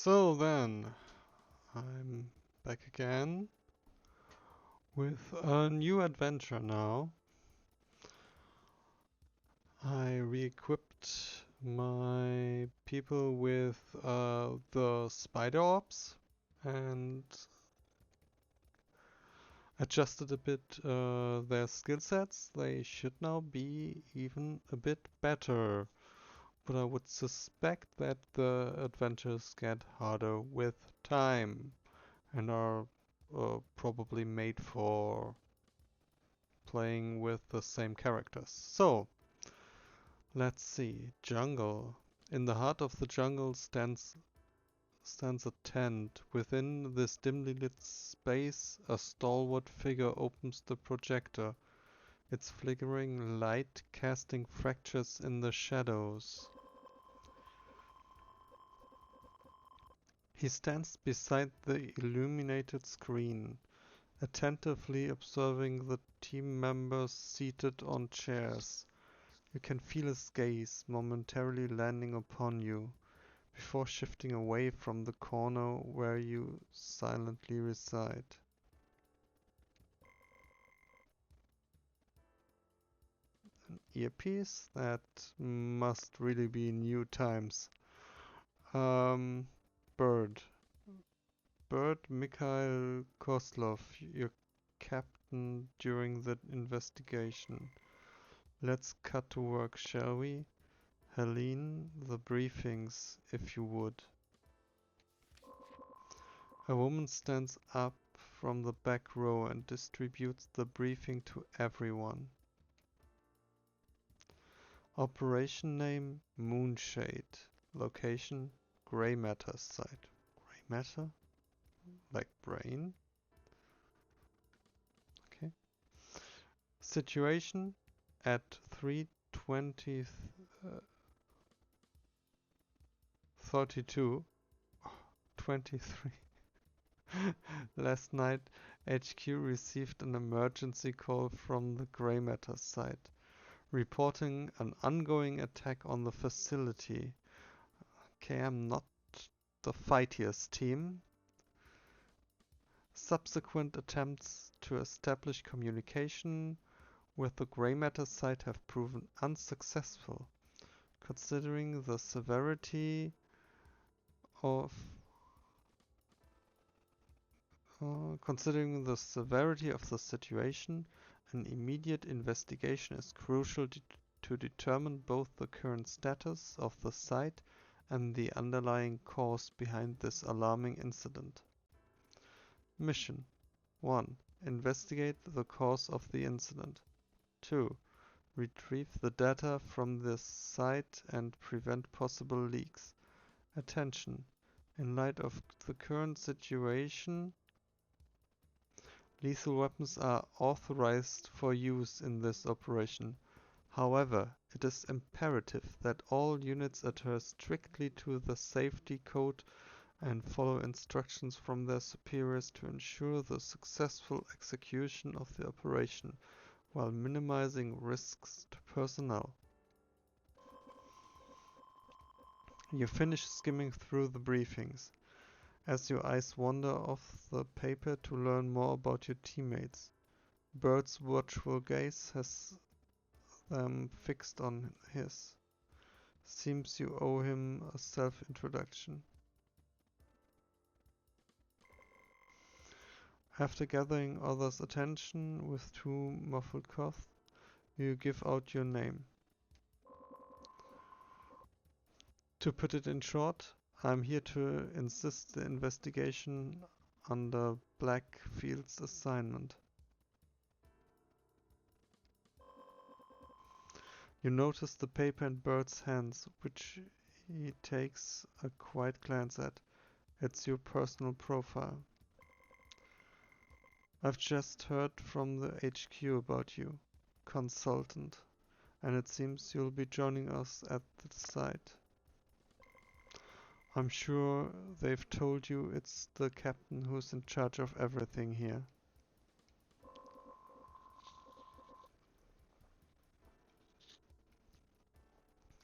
So then, I'm back again with a new adventure now. I re-equipped my people with the spider orbs and adjusted a bit their skill sets. They should now be even a bit better. But I would suspect that the adventures get harder with time and are probably made for playing with the same characters. So, let's see. Jungle. In the heart of the jungle stands a tent. Within this dimly lit space, a stalwart figure opens the projector, its flickering light casting fractures in the shadows. He stands beside the illuminated screen, attentively observing the team members seated on chairs. You can feel his gaze momentarily landing upon you, before shifting away from the corner where you silently reside. An earpiece? That must really be new times. Bird. Bird Mikhail Koslov, your captain during the investigation. Let's cut to work, shall we? Helene, the briefings, if you would. A woman stands up from the back row and distributes the briefing to everyone. Operation name, Moonshade. Location, Grey Matter site. Grey Matter? Like brain? Okay. Situation at 3:20 32 23. Last night, HQ received an emergency call from the Grey Matter site, reporting an ongoing attack on the facility. Okay, I'm not the fightiest team. Subsequent attempts to establish communication with the Grey Matter site have proven unsuccessful, considering the severity of the situation. An immediate investigation is crucial to determine both the current status of the site and the underlying cause behind this alarming incident. Mission 1. Investigate the cause of the incident. 2. Retrieve the data from this site and prevent possible leaks. Attention! In light of the current situation, lethal weapons are authorized for use in this operation. However, it is imperative that all units adhere strictly to the safety code and follow instructions from their superiors to ensure the successful execution of the operation, while minimizing risks to personnel. You finish skimming through the briefings, as your eyes wander off the paper to learn more about your teammates. Bird's watchful gaze has them fixed on his. Seems you owe him a self-introduction. After gathering others' attention with two muffled coughs, you give out your name. To put it in short, I'm here to insist the investigation under Blackfield's assignment. You notice the paper in Bird's hands, which he takes a quiet glance at. It's your personal profile. I've just heard from the HQ about you, consultant, and it seems you'll be joining us at the site. I'm sure they've told you it's the captain who's in charge of everything here.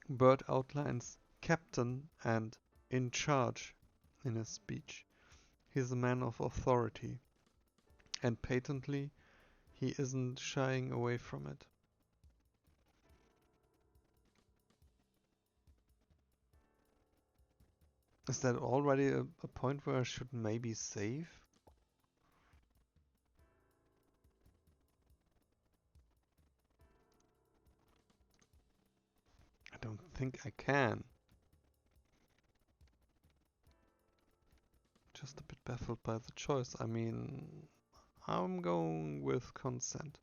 Bird outlines captain and in charge in his speech. He's a man of authority, and patently, he isn't shying away from it. Is that already a point where I should maybe save? I don't think I can. Just a bit baffled by the choice. I mean, I'm going with consent.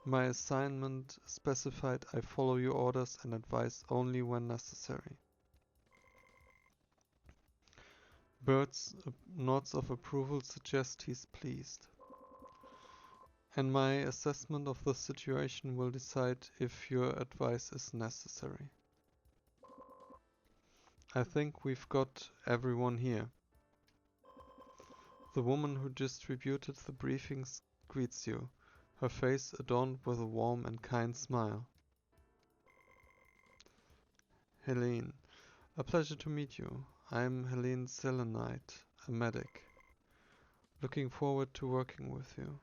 My assignment specified I follow your orders and advise only when necessary. Bird's nods of approval suggest he's pleased. And my assessment of the situation will decide if your advice is necessary. I think we've got everyone here. The woman who distributed the briefings greets you, her face adorned with a warm and kind smile. Helene, a pleasure to meet you. I'm Helene Selenite, a medic. Looking forward to working with you.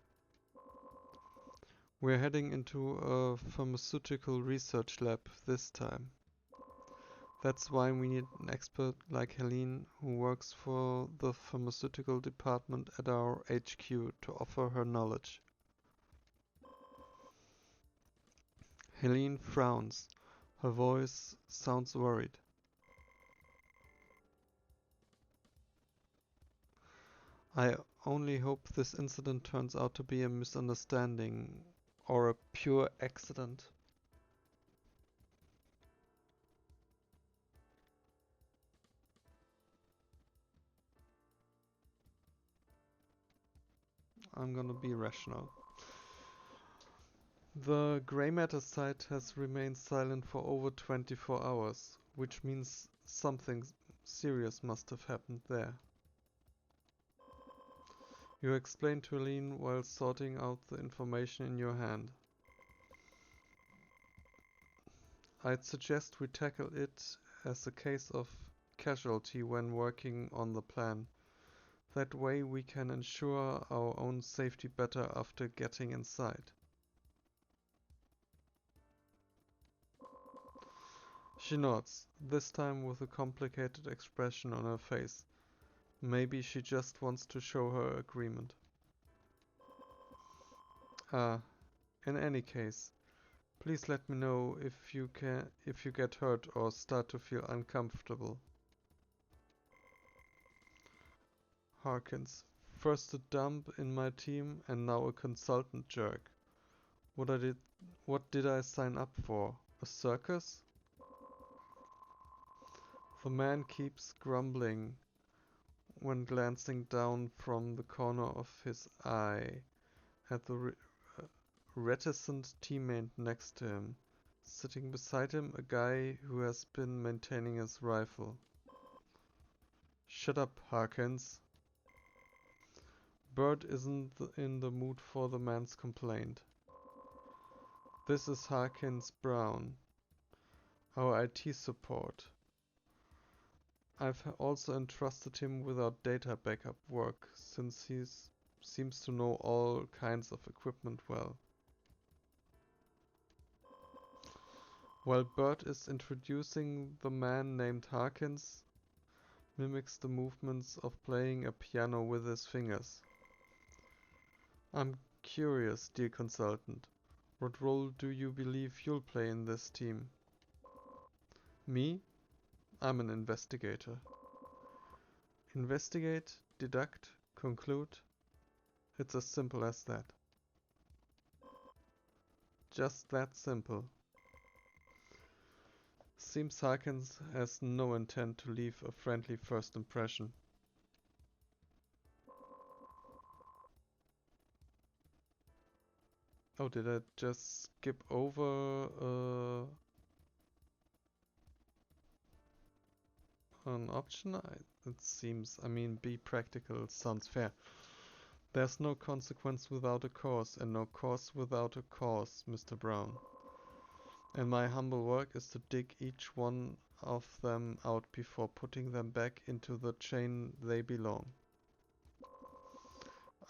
We're heading into a pharmaceutical research lab this time. That's why we need an expert like Helene who works for the pharmaceutical department at our HQ to offer her knowledge. Helene frowns. Her voice sounds worried. I only hope this incident turns out to be a misunderstanding or a pure accident. I'm gonna be rational. The grey matter site has remained silent for over 24 hours, which means something serious must have happened there. You explained to Helene while sorting out the information in your hand. I'd suggest we tackle it as a case of casualty when working on the plan. That way we can ensure our own safety better after getting inside. She nods, this time with a complicated expression on her face. Maybe she just wants to show her agreement. In any case, please let me know if you get hurt or start to feel uncomfortable. Harkins, first a dump in my team and now a consultant jerk. What did I sign up for? A circus? The man keeps grumbling when glancing down from the corner of his eye at the reticent teammate next to him. Sitting beside him, a guy who has been maintaining his rifle. Shut up, Harkins. Berg isn't in the mood for the man's complaint. This is Harkins Brown, our IT support. I've also entrusted him with our data backup work, since he seems to know all kinds of equipment well. While Berg is introducing, the man named Harkins mimics the movements of playing a piano with his fingers. I'm curious, dear consultant. What role do you believe you'll play in this team? Me? I'm an investigator. Investigate, deduct, conclude. It's as simple as that. Just that simple. Seems Harkins has no intent to leave a friendly first impression. Oh, did I just skip over an option? It seems, I mean, be practical sounds fair. There's no consequence without a cause, and no cause without a cause, Mr. Brown. And my humble work is to dig each one of them out before putting them back into the chain they belong.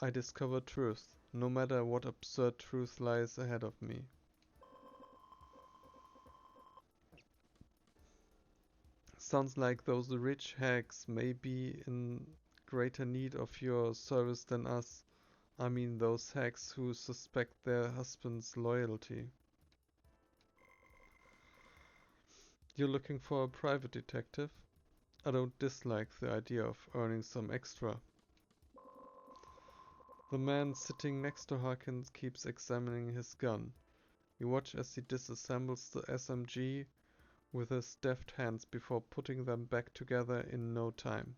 I discover truth, no matter what absurd truth lies ahead of me. Sounds like those rich hags may be in greater need of your service than us. I mean those hags who suspect their husband's loyalty. You're looking for a private detective? I don't dislike the idea of earning some extra. The man sitting next to Harkins keeps examining his gun. You watch as he disassembles the SMG with his deft hands before putting them back together in no time.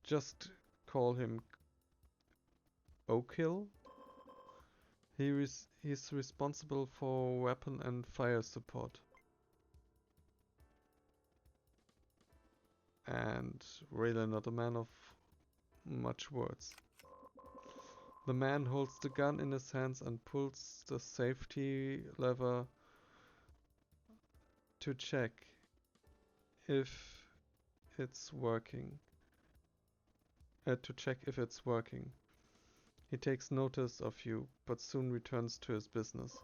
Just call him O'Kill. He's responsible for weapon and fire support. And really not a man of much words. The man holds the gun in his hands and pulls the safety lever to check if it's working. He takes notice of you, but soon returns to his business.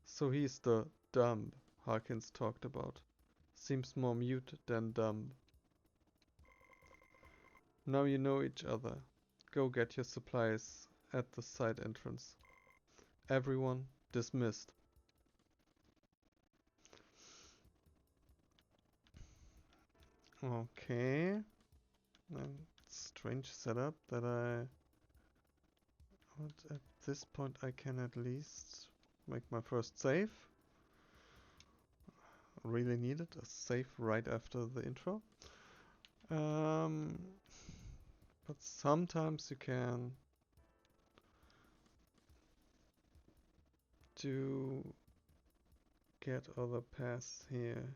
So he's the dumb Harkins talked about. Seems more mute than dumb. Now you know each other. Go get your supplies at the side entrance. Everyone dismissed. Okay. Strange setup that but at this point I can at least make my first save. Really needed a save right after the intro. But sometimes you can get other paths here.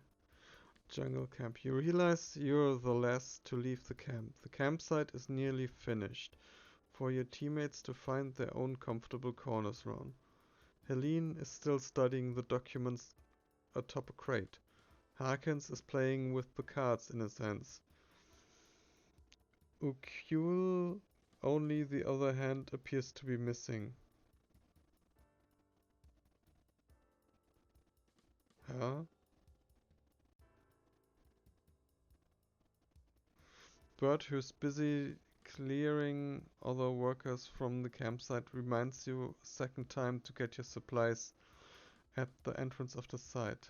Jungle camp. You realize you're the last to leave the camp. The campsite is nearly finished for your teammates to find their own comfortable corners around. Helene is still studying the documents atop a crate. Harkins is playing with the cards in his hands. Ukul, only the other hand appears to be missing. Huh? Berg, who's busy clearing other workers from the campsite, reminds you a second time to get your supplies at the entrance of the site.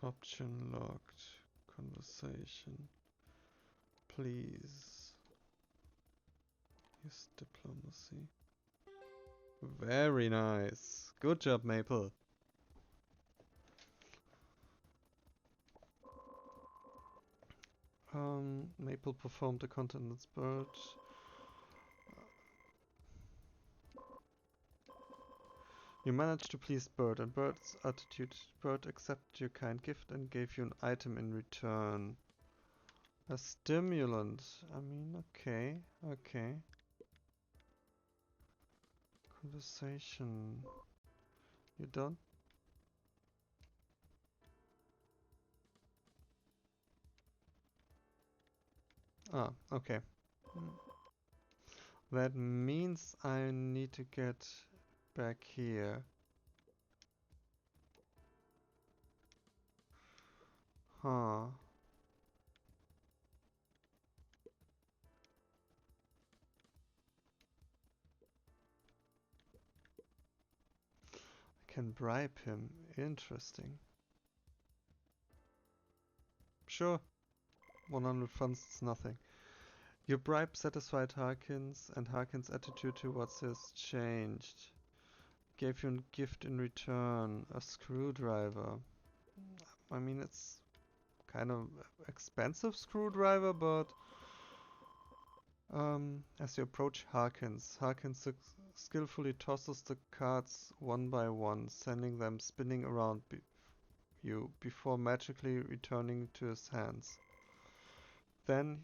Option locked. Conversation. Please. Use diplomacy. Very nice. Good job, Maple. Maple performed a continence bird. You managed to please Berg, and Berg's attitude. Berg accepted your kind gift and gave you an item in return. A stimulant. I mean, okay. Conversation. You done? Ah, okay. That means I need to get back here. Huh. I can bribe him. Interesting. Sure. 100 funds is nothing. Your bribe satisfied Harkins, and Harkins' attitude towards you has changed. Gave you a gift in return, a screwdriver. I mean, it's kind of expensive screwdriver, but as you approach Harkins skillfully tosses the cards one by one, sending them spinning around you before magically returning to his hands. Then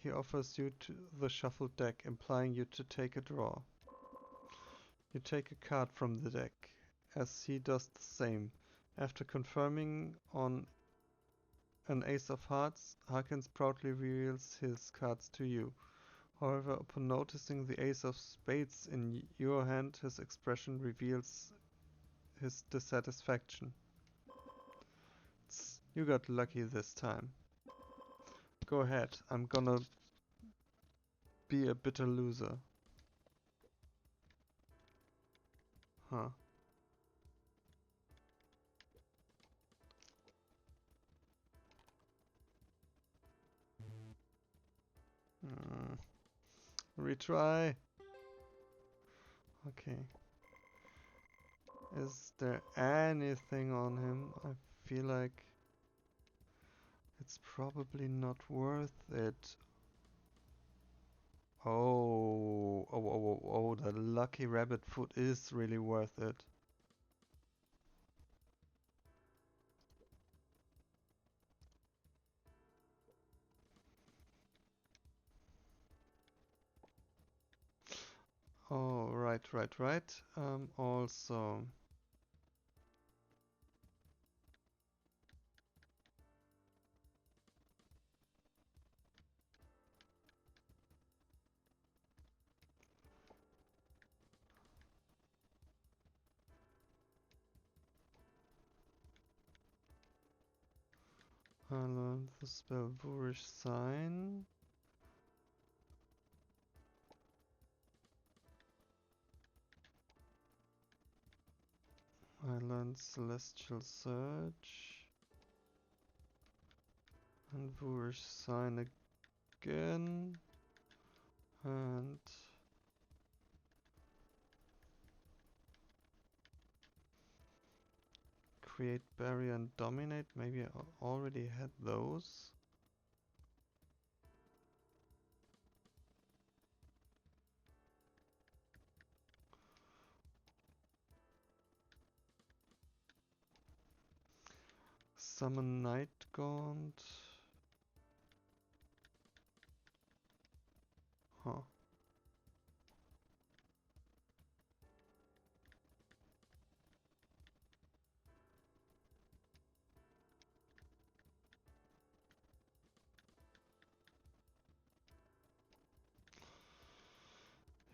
He offers you the shuffled deck, implying you to take a draw. You take a card from the deck, as he does the same. After confirming on an ace of hearts, Harkins proudly reveals his cards to you. However, upon noticing the ace of spades in your hand, his expression reveals his dissatisfaction. You got lucky this time. Go ahead, I'm gonna be a bitter loser. Huh. Retry. Okay. Is there anything on him? I feel like it's probably not worth it. Oh, the lucky rabbit foot is really worth it. Oh, right. Also, I learned the spell Boorish Sign. I learned Celestial Surge. And Boorish Sign again. And Create Barrier and Dominate. Maybe I already had those. Summon Night Gaunt. Huh.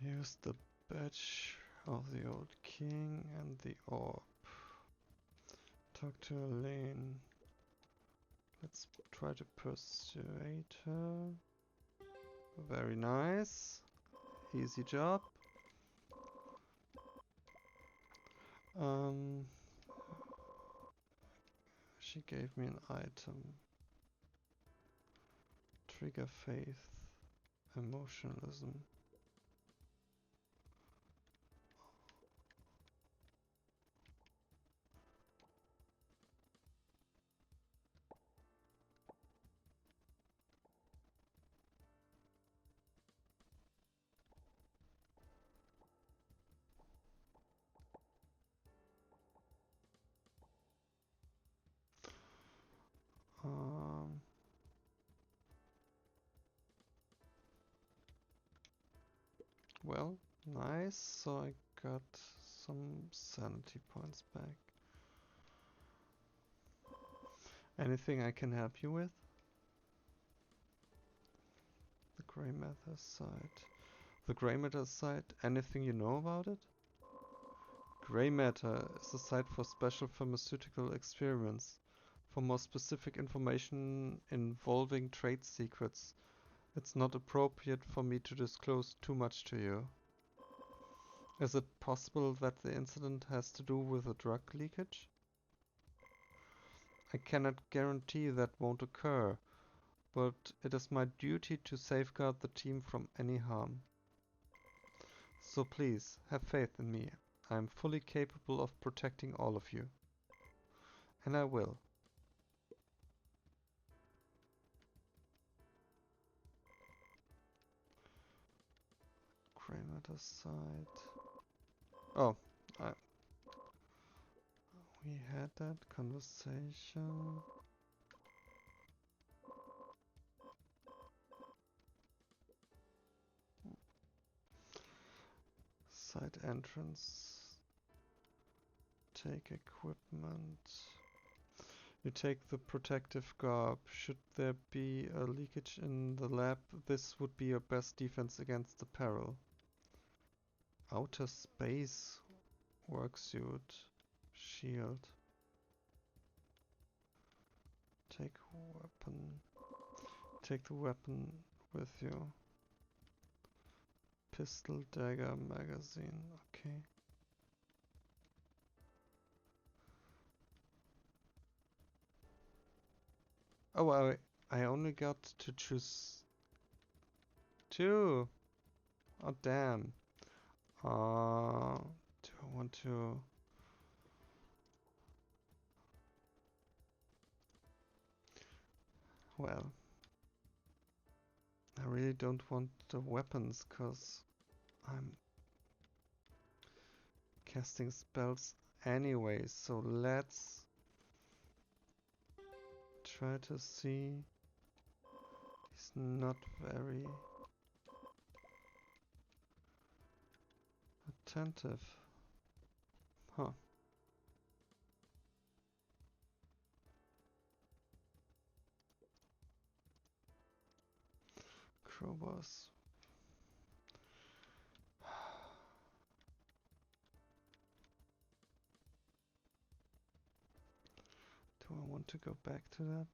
Use the badge of the old king and the orb. Talk to Elaine. Let's try to persuade her. Very nice. Easy job. She gave me an item. Trigger faith. Emotionalism. Well, nice. So I got some sanity points back. Anything I can help you with? The Grey Matter site. The Grey Matter site, anything you know about it? Grey Matter is a site for special pharmaceutical experiments. For more specific information involving trade secrets, it's not appropriate for me to disclose too much to you. Is it possible that the incident has to do with a drug leakage? I cannot guarantee that won't occur, but it is my duty to safeguard the team from any harm. So please, have faith in me. I am fully capable of protecting all of you. And I will. Grey Matter side. Oh, we had that conversation. Side entrance. Take equipment. You take the protective garb. Should there be a leakage in the lab, this would be your best defense against the peril. Outer space worksuit. Shield. Take weapon. Take the weapon with you. Pistol, dagger, magazine. Okay. Oh, I only got to choose 2. Oh, damn. Do I want to... Well, I really don't want the weapons, cause I'm casting spells anyway, so let's try to see. He's not very attentive. Huh. Crowbars. Do I want to go back to that?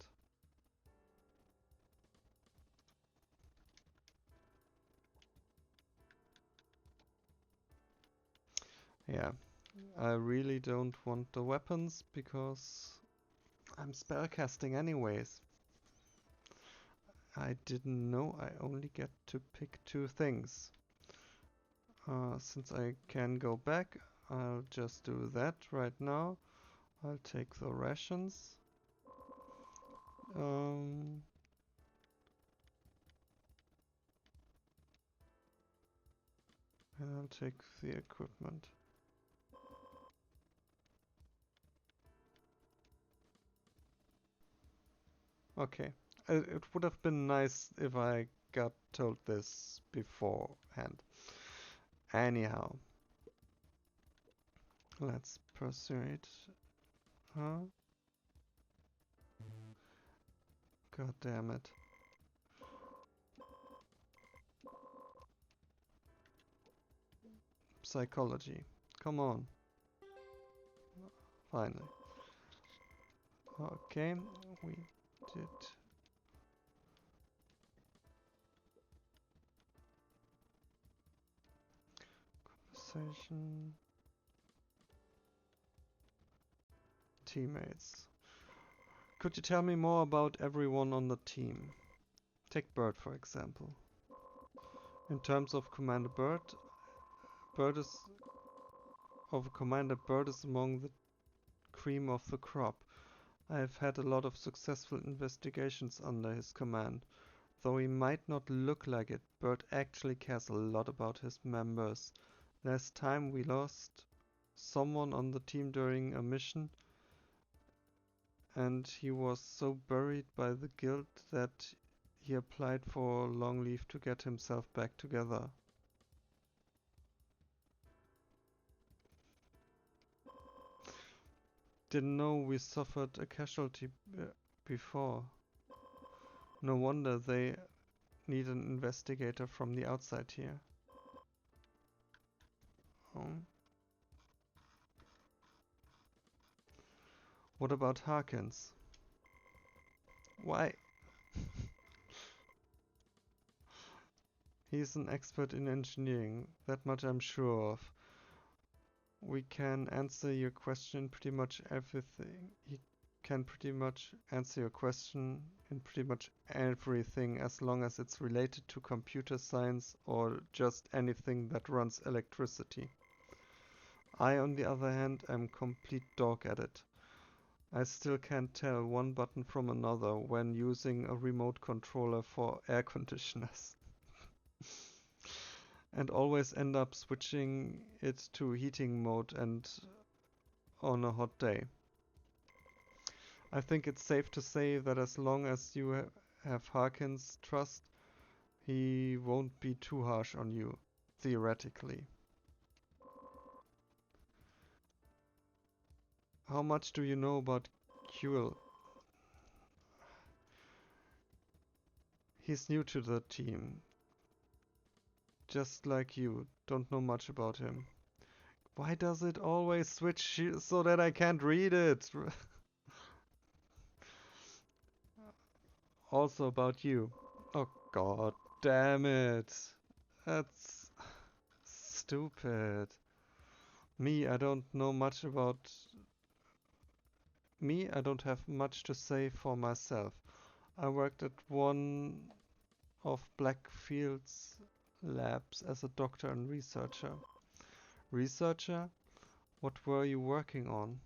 Yeah, I really don't want the weapons because I'm spellcasting anyways. I didn't know I only get to pick 2 things. Since I can go back, I'll just do that right now. I'll take the rations. And I'll take the equipment. Okay. It would have been nice if I got told this beforehand. Anyhow. Let's persuade her. God damn it. Psychology. Come on. Finally. Okay, we did. Conversation. Teammates. Could you tell me more about everyone on the team? Take Berg, for example. In terms of Commander Berg, Berg is among the cream of the crop. I have had a lot of successful investigations under his command. Though he might not look like it, Berg actually cares a lot about his members. Last time we lost someone on the team during a mission, and he was so buried by the guild that he applied for long leave to get himself back together. Didn't know we suffered a casualty before. No wonder they need an investigator from the outside here. What about Harkins? Why? He's an expert in engineering, that much I'm sure of. We can answer your question pretty much everything. He can pretty much answer your question in pretty much everything as long as it's related to computer science or just anything that runs electricity. I, on the other hand, am complete dog at it. I still can't tell one button from another when using a remote controller for air conditioners. And always end up switching it to heating mode and on a hot day. I think it's safe to say that as long as you have Harkins' trust, he won't be too harsh on you, theoretically. How much do you know about Kuel? He's new to the team. Just like you, don't know much about him. Why does it always switch so that I can't read it? Also about you. Oh god damn it. That's stupid. Me, I don't know much about... Me, I don't have much to say for myself. I worked at one of Blackfield's labs as a doctor and researcher. Researcher? What were you working on?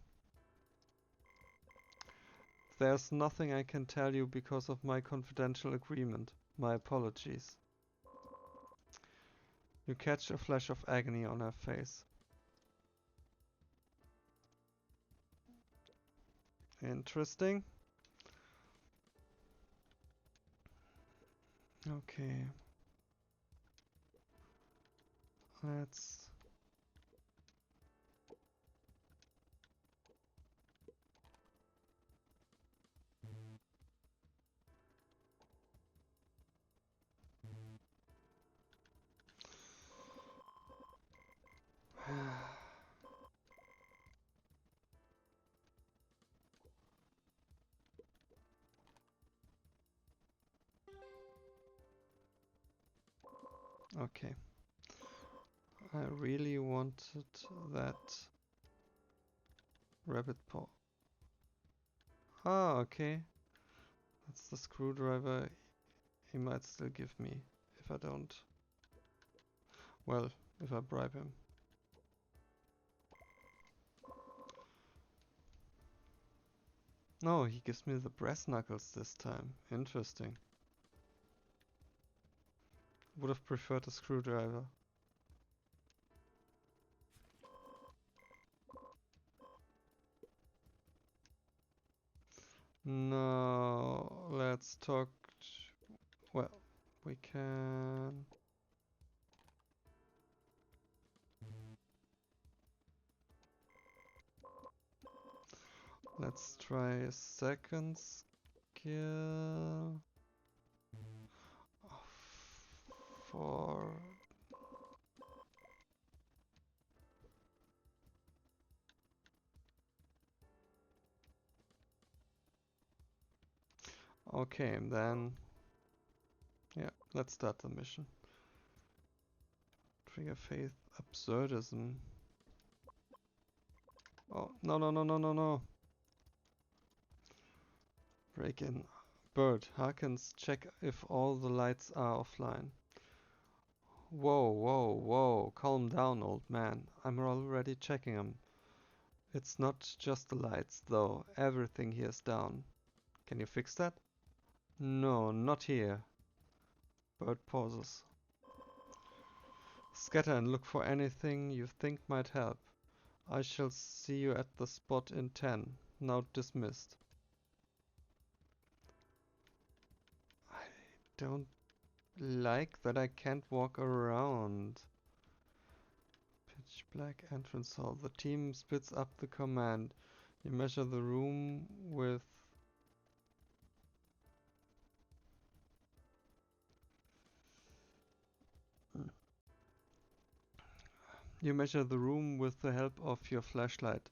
There's nothing I can tell you because of my confidential agreement. My apologies. You catch a flash of agony on her face. Interesting. Okay. Let's... Okay. I really wanted that rabbit paw. Ah, okay. That's the screwdriver he might still give me if I don't... Well, if I bribe him. No, he gives me the brass knuckles this time. Interesting. Would have preferred a screwdriver. No, let's talk... Well, we can... Let's try a second skill. For... Okay, then... Yeah, let's start the mission. Trigger faith absurdism. Oh, no, no, no, no, no, no. Break in. Bird, Harkins, check if all the lights are offline. Whoa, whoa, whoa, calm down, old man. I'm already checking them. It's not just the lights, though. Everything here's down. Can you fix that? No, not here. Bird pauses. Scatter and look for anything you think might help. I shall see you at the spot in 10. Now dismissed. I don't like that I can't walk around. Pitch black entrance hall. The team splits up the command. You measure the room with... You measure the room with the help of your flashlight,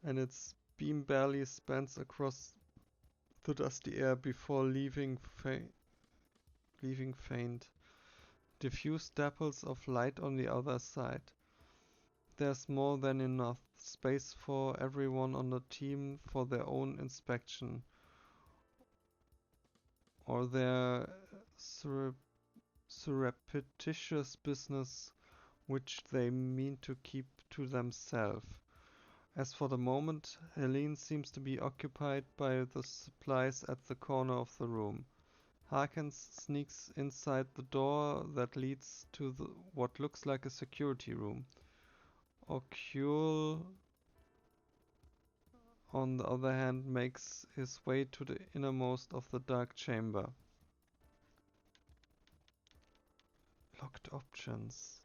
and its beam barely spans across the dusty air before leaving faint. Diffuse dapples of light on the other side. There's more than enough space for everyone on the team for their own inspection, or their surreptitious business which they mean to keep to themselves. As for the moment, Helene seems to be occupied by the supplies at the corner of the room. Harkins sneaks inside the door that leads to what looks like a security room. O'Cule, on the other hand, makes his way to the innermost of the dark chamber. Locked options.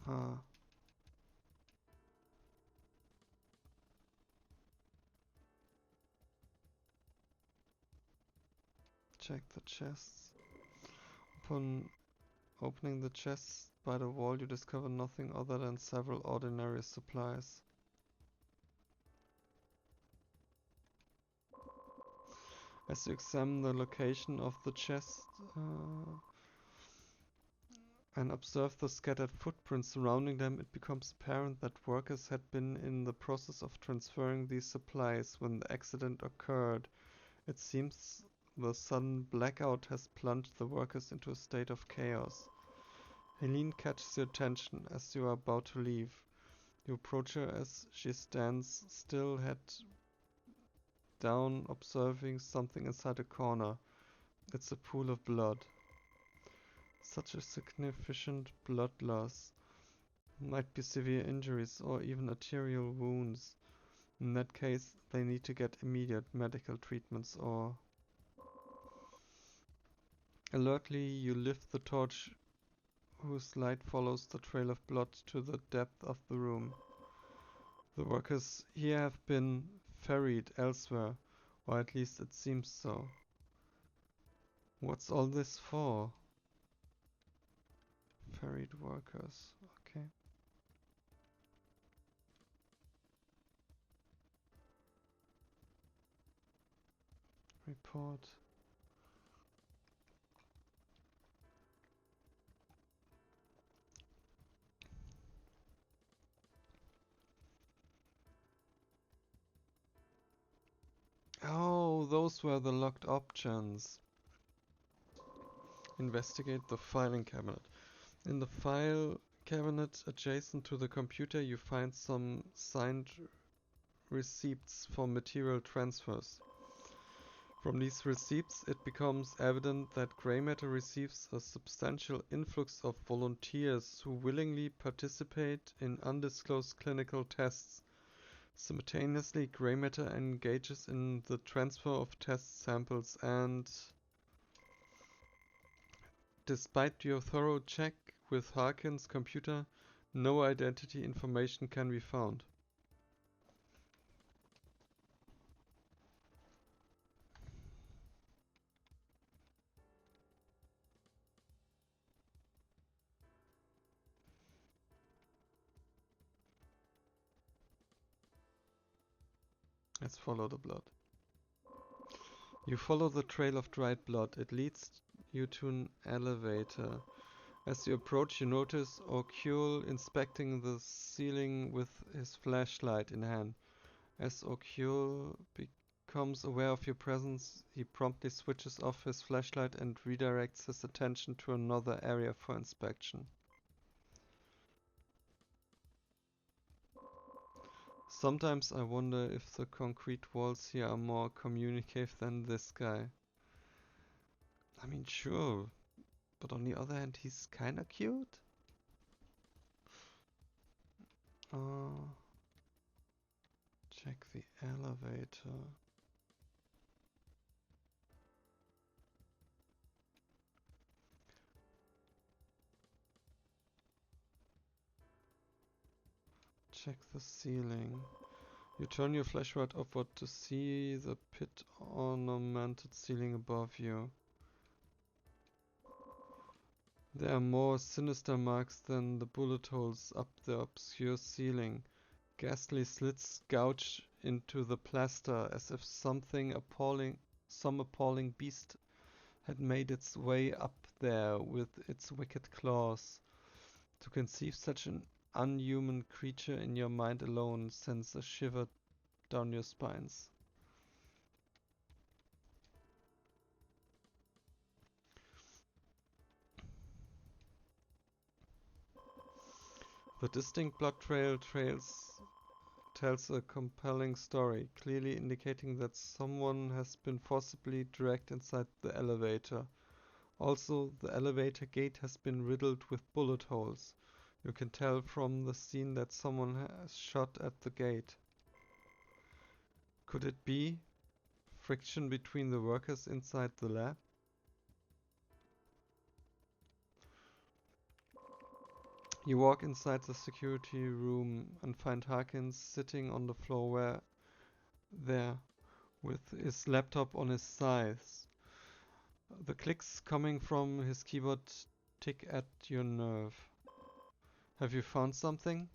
Huh. Check the chests. Upon opening the chests by the wall, you discover nothing other than several ordinary supplies. As you examine the location of the chest and observe the scattered footprints surrounding them, it becomes apparent that workers had been in the process of transferring these supplies when the accident occurred. It seems the sudden blackout has plunged the workers into a state of chaos. Helene catches your attention as you are about to leave. You approach her as she stands still, head down, observing something inside a corner. It's a pool of blood. Such a significant blood loss. Might be severe injuries or even arterial wounds. In that case, they need to get immediate medical treatments or... Alertly, you lift the torch whose light follows the trail of blood to the depth of the room. The workers here have been ferried elsewhere, or at least it seems so. What's all this for? Ferried workers, okay. Report. Oh, those were the locked options. Investigate the filing cabinet. In the file cabinet adjacent to the computer, you find some signed receipts for material transfers. From these receipts, it becomes evident that Grey Matter receives a substantial influx of volunteers who willingly participate in undisclosed clinical tests. Simultaneously, Grey Matter engages in the transfer of test samples and, despite your thorough check with Harkin's computer, no identity information can be found. Let's follow the blood. You follow the trail of dried blood. It leads you to an elevator. As you approach, you notice O'Cule inspecting the ceiling with his flashlight in hand. As O'Cule becomes aware of your presence, he promptly switches off his flashlight and redirects his attention to another area for inspection. Sometimes I wonder if the concrete walls here are more communicative than this guy. I mean, sure, but on the other hand, he's kinda cute. Check the elevator. Check the ceiling. You turn your flashlight upward to see the pit ornamented ceiling above you. There are more sinister marks than the bullet holes up the obscure ceiling. Ghastly slits gouge into the plaster as if some appalling beast had made its way up there with its wicked claws. To conceive such an unhuman creature in your mind alone sends a shiver down your spines. The distinct blood trail tells a compelling story, clearly indicating that someone has been forcibly dragged inside the elevator. Also, the elevator gate has been riddled with bullet holes. You can tell from the scene that someone has shot at the gate. Could it be friction between the workers inside the lab? You walk inside the security room and find Harkins sitting on the floor there with his laptop on his thighs. The clicks coming from his keyboard tick at your nerve. Have you found something?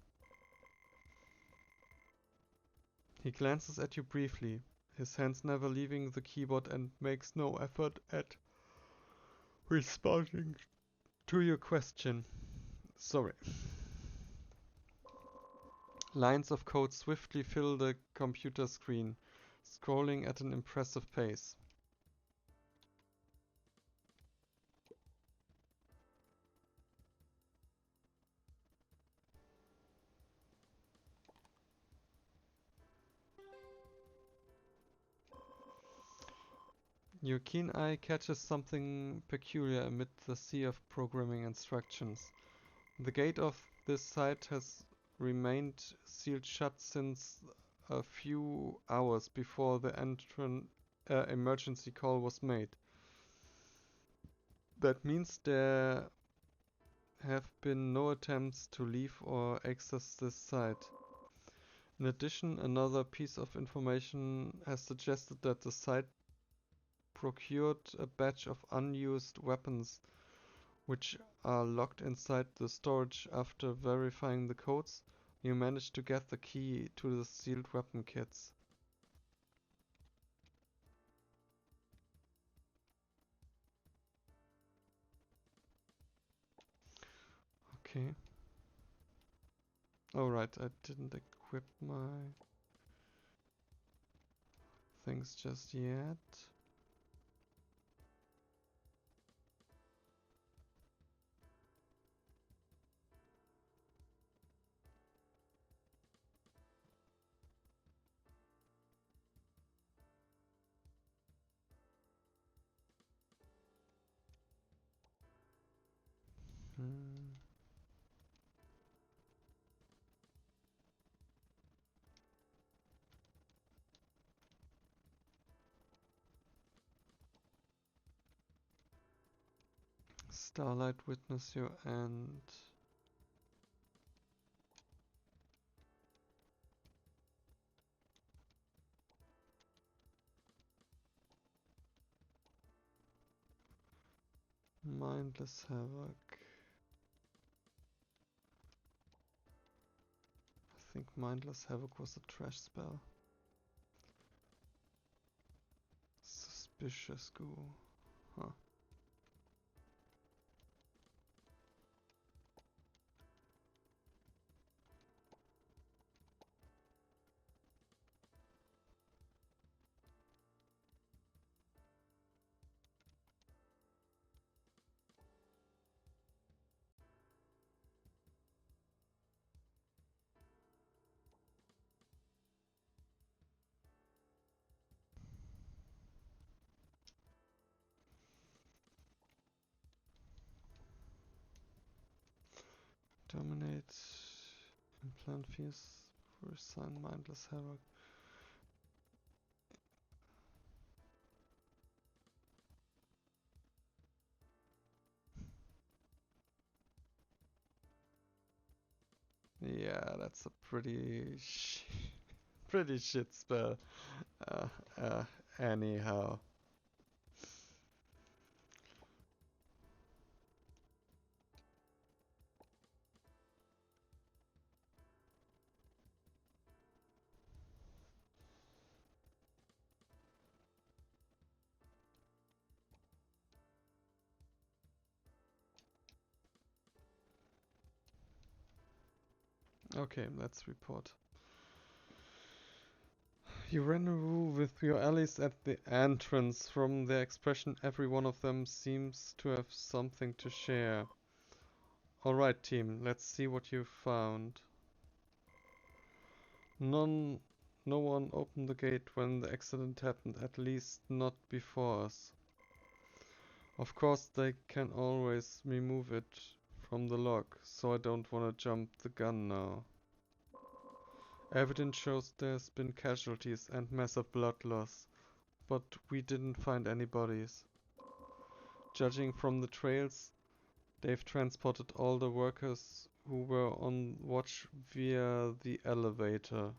He glances at you briefly, his hands never leaving the keyboard, and makes no effort at responding to your question. Sorry. Lines of code swiftly fill the computer screen, scrolling at an impressive pace. Your keen eye catches something peculiar amid the sea of programming instructions. The gate of this site has remained sealed shut since a few hours before the emergency call was made. That means there have been no attempts to leave or access this site. In addition, another piece of information has suggested that the site procured a batch of unused weapons which are locked inside the storage. After verifying the codes, you managed to get the key to the sealed weapon kits. Okay. Alright, I didn't equip my things just yet. Starlight witness your end. Mindless havoc. I think mindless havoc was a trash spell. Suspicious goo. Huh. Dominate. Implant fears for sign mindless havoc. Yeah, that's a pretty pretty shit spell. Uh, anyhow. Okay, let's report. You rendezvous with your allies at the entrance. From their expression, every one of them seems to have something to share. Alright team, let's see what you found. No one opened the gate when the accident happened, at least not before us. Of course they can always remove it from the lock, so I don't wanna jump the gun now. Evidence shows there's been casualties and massive blood loss, but we didn't find any bodies. Judging from the trails, they've transported all the workers who were on watch via the elevator.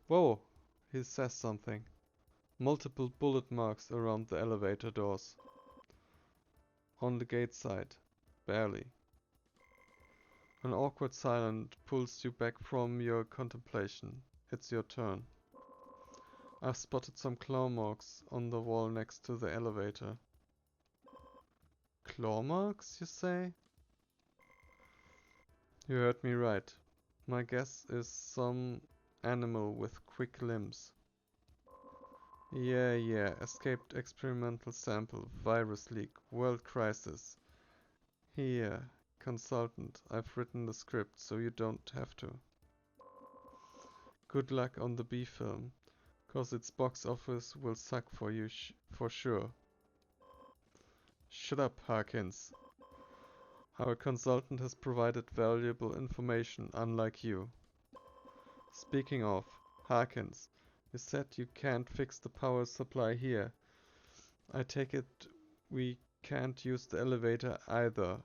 Whoa, he says something. Multiple bullet marks around the elevator doors. On the gate side. Barely. An awkward silence pulls you back from your contemplation. It's your turn. I've spotted some claw marks on the wall next to the elevator. Claw marks, you say? You heard me right. My guess is some animal with quick limbs. Yeah, escaped experimental sample, virus leak, world crisis. Here, consultant, I've written the script so you don't have to. Good luck on the B film, cause its box office will suck for you for sure. Shut up, Harkins. Our consultant has provided valuable information, unlike you. Speaking of, Harkins, you said you can't fix the power supply here. I take it we can't use the elevator either.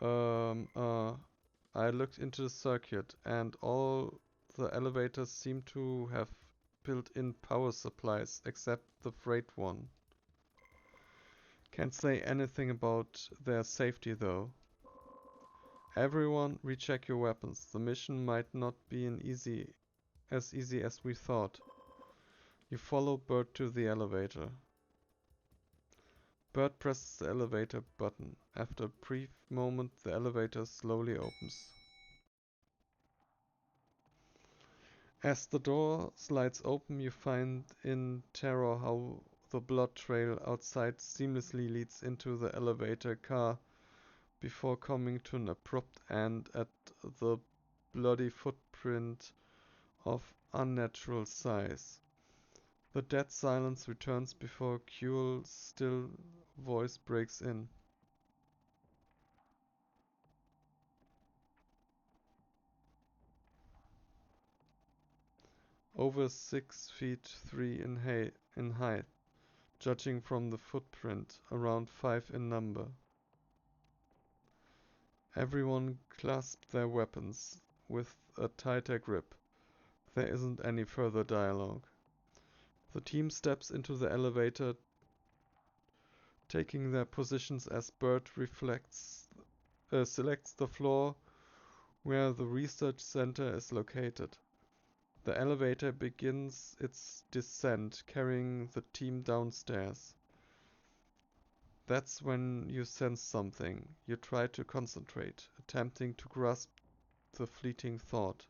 I looked into the circuit and all the elevators seem to have built-in power supplies except the freight one. Can't say anything about their safety though. Everyone, recheck your weapons. The mission might not be as easy as we thought. You follow Berg to the elevator. Berg presses the elevator button. After a brief moment, the elevator slowly opens. As the door slides open, you find in terror how the blood trail outside seamlessly leads into the elevator car before coming to an abrupt end at the bloody footprint of unnatural size. The dead silence returns before Kuhl's still voice breaks in. Over 6'3" in height, judging from the footprint, around 5 in number. Everyone clasped their weapons with a tighter grip. There isn't any further dialogue. The team steps into the elevator, taking their positions as Berg selects the floor where the research center is located. The elevator begins its descent, carrying the team downstairs. That's when you sense something. You try to concentrate, attempting to grasp the fleeting thought.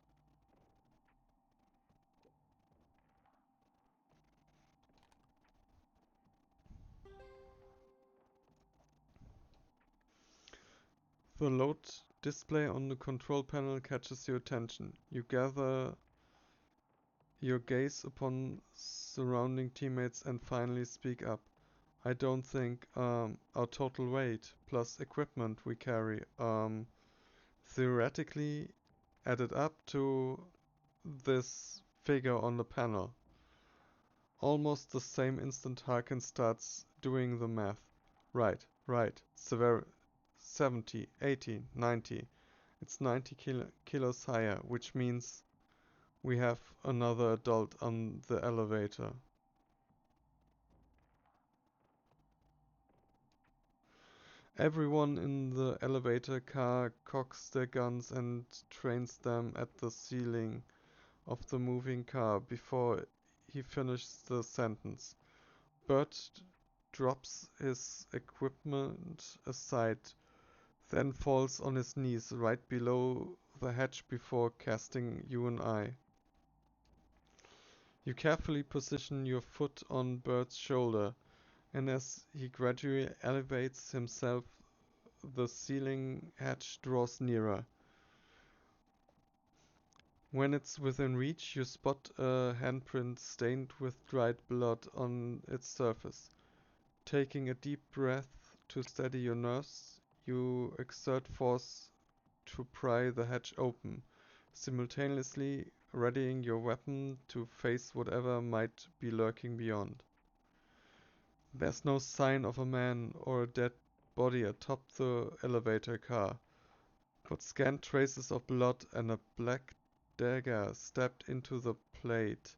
The load display on the control panel catches your attention. You gather your gaze upon surrounding teammates and finally speak up. I don't think our total weight plus equipment we carry theoretically added up to this figure on the panel. Almost the same instant Harkin starts doing the math. Right. 70, 80, 90. It's 90 kilos higher, which means we have another adult on the elevator. Everyone in the elevator car cocks their guns and trains them at the ceiling of the moving car before he finishes the sentence. Bert drops his equipment aside, then falls on his knees right below the hatch before casting you an eye. You carefully position your foot on Bert's shoulder, and as he gradually elevates himself, the ceiling hatch draws nearer. When it's within reach, you spot a handprint stained with dried blood on its surface. Taking a deep breath to steady your nerves, you exert force to pry the hatch open, simultaneously readying your weapon to face whatever might be lurking beyond. There's no sign of a man or a dead body atop the elevator car, but scant traces of blood and a black dagger stabbed into the plate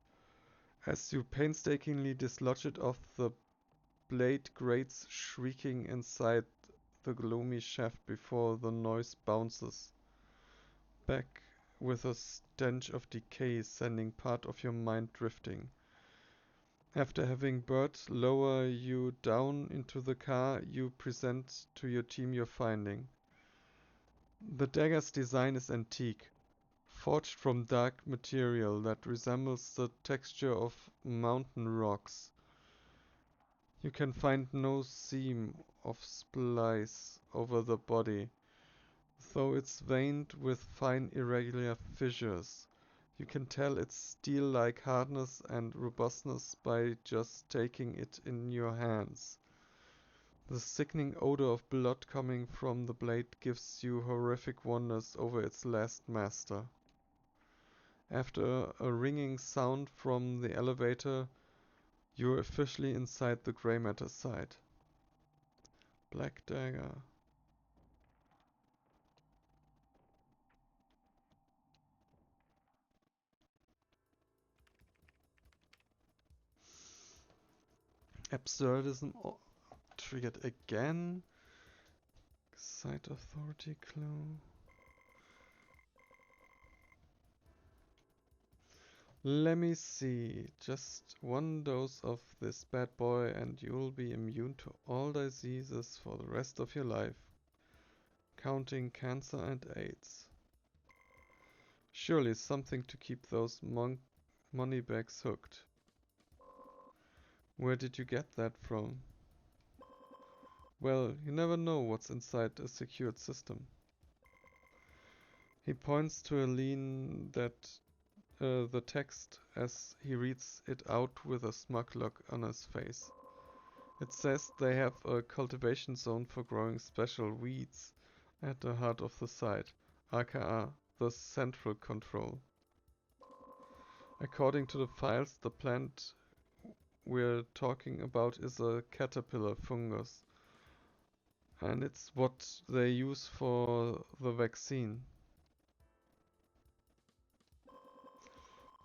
As you painstakingly dislodge it off, the blade grates, shrieking inside the gloomy shaft before the noise bounces back with a stench of decay, sending part of your mind drifting. After having Berg lower you down into the car, you present to your team your finding. The dagger's design is antique, forged from dark material that resembles the texture of mountain rocks. You can find no seam of splice over the body, though it's veined with fine irregular fissures. You can tell its steel-like hardness and robustness by just taking it in your hands. The sickening odor of blood coming from the blade gives you horrific wonders over its last master. After a ringing sound from the elevator, you're officially inside the grey matter site. Black dagger. Absurdism triggered again. Site authority clue. Let me see. Just one dose of this bad boy and you'll be immune to all diseases for the rest of your life, counting cancer and AIDS. Surely something to keep those moneybags hooked. Where did you get that from? Well, you never know what's inside a secured system. He points to a lean that the text as he reads it out with a smug look on his face. It says they have a cultivation zone for growing special weeds at the heart of the site, aka the central control. According to the files, the plant we're talking about is a caterpillar fungus, and it's what they use for the vaccine.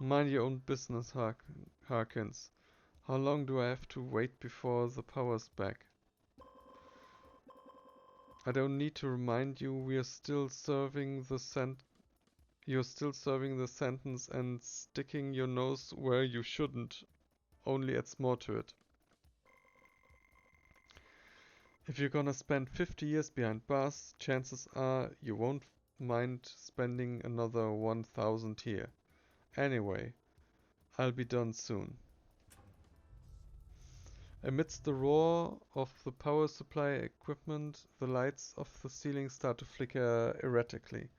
Mind your own business, Harkins. How long do I have to wait before the power's back? I don't need to remind you you're still serving the sentence and sticking your nose where you shouldn't, only adds more to it. If you're gonna spend 50 years behind bars, chances are you won't mind spending another 1000 here. Anyway, I'll be done soon. Amidst the roar of the power supply equipment, the lights of the ceiling start to flicker erratically.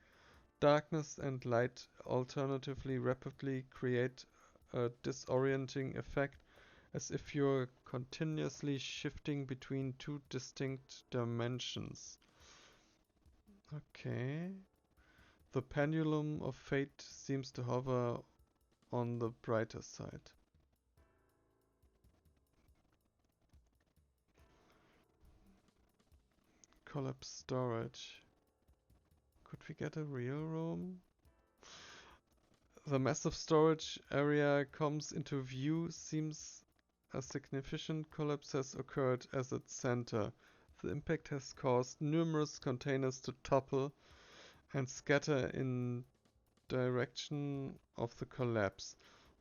Darkness and light alternatively rapidly create a disorienting effect, as if you're continuously shifting between two distinct dimensions. Okay. The pendulum of fate seems to hover on the brighter side. Collapse storage. Could we get a real room? The massive storage area comes into view. Seems a significant collapse has occurred at its center. The impact has caused numerous containers to topple and scatter in direction of the collapse.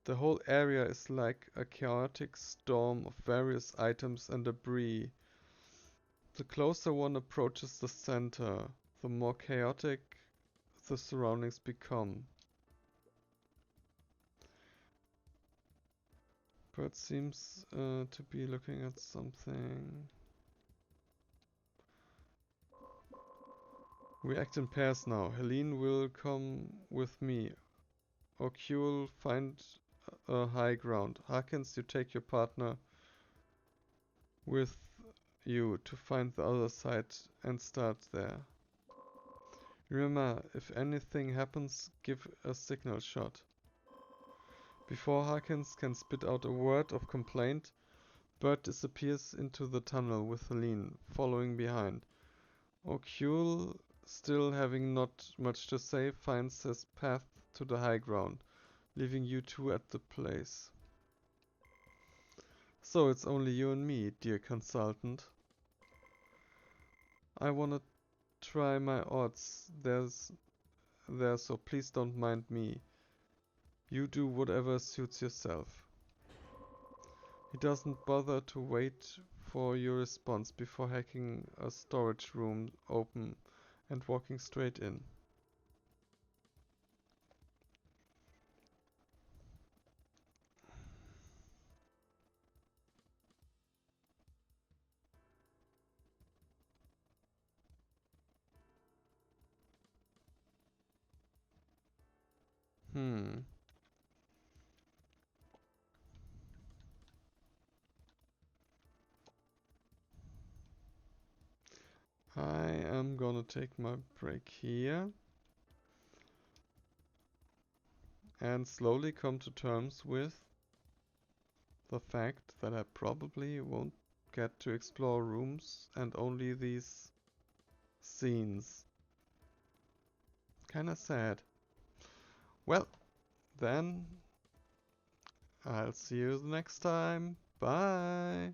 The whole area is like a chaotic storm of various items and debris. The closer one approaches the center, the more chaotic the surroundings become. Bird seems to be looking at something. We act in pairs now. Helene will come with me. O'Q find a high ground. Harkins, you take your partner with you to find the other side and start there. Remember, if anything happens, give a signal shot. Before Harkins can spit out a word of complaint, Bird disappears into the tunnel with Helene following behind. O'Q, still having not much to say, finds his path to the high ground, leaving you two at the place. So it's only you and me, dear consultant. I wanna try my odds. So please don't mind me. You do whatever suits yourself. He doesn't bother to wait for your response before hacking a storage room open and walking straight in. I am gonna take my break here and slowly come to terms with the fact that I probably won't get to explore rooms and only these scenes. Kinda sad. Well, then I'll see you the next time. Bye!